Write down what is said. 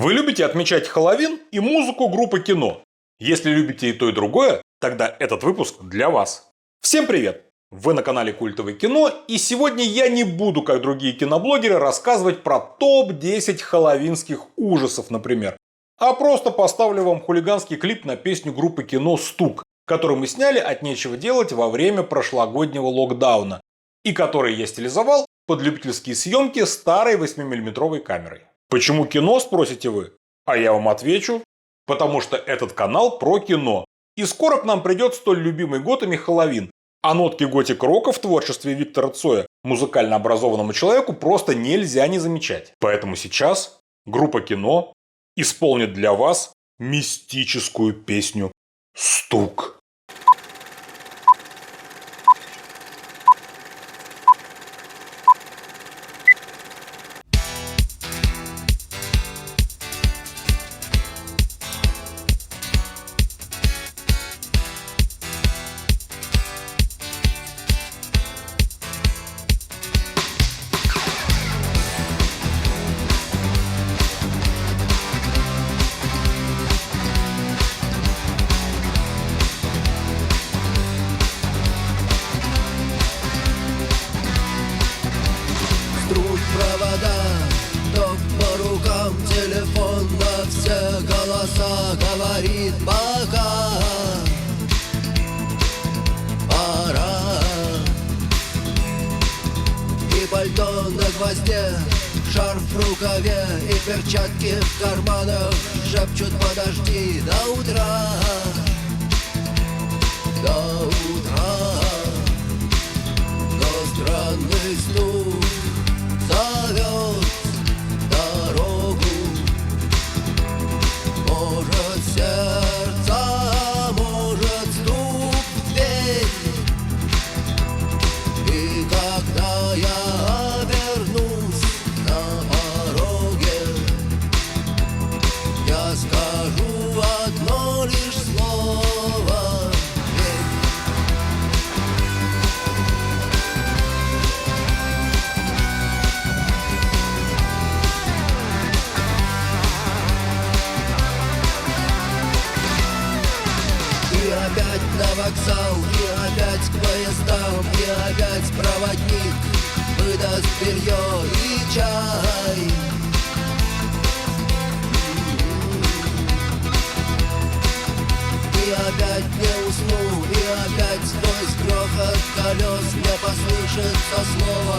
Вы любите отмечать Хэллоуин и музыку группы Кино? Если любите и то, и другое, тогда этот выпуск для вас. Всем привет! Вы на канале Культовое кино, и сегодня я не буду, как другие киноблогеры, рассказывать про топ-10 хэллоуинских ужасов, например. А просто поставлю вам хулиганский клип на песню группы Кино «Стук», который мы сняли от нечего делать во время прошлогоднего локдауна, и который я стилизовал под любительские съемки старой 8-мм камерой. Почему кино, спросите вы? А я вам отвечу. Потому что этот канал про кино. И скоро к нам придет столь любимый готами Хэллоуин. А нотки готик-рока в творчестве Виктора Цоя музыкально образованному человеку просто нельзя не замечать. Поэтому сейчас группа Кино исполнит для вас мистическую песню «Стук». Провода, ток по рукам, телефон на все голоса говорит пока. Пора. И пальто на гвозде, шарф в рукаве и перчатки в карманах шепчут: подожди до утра. До утра. Но странный стук зовет дорогу. Может, сердце, может, стук в дверь. И когда я обернусь на пороге, я скажу одно лишь слово: опять на вокзал, и опять к поездам, и опять проводник выдаст белье и чай. И опять не усну, и опять сквозь грохот колес мне послышится слово: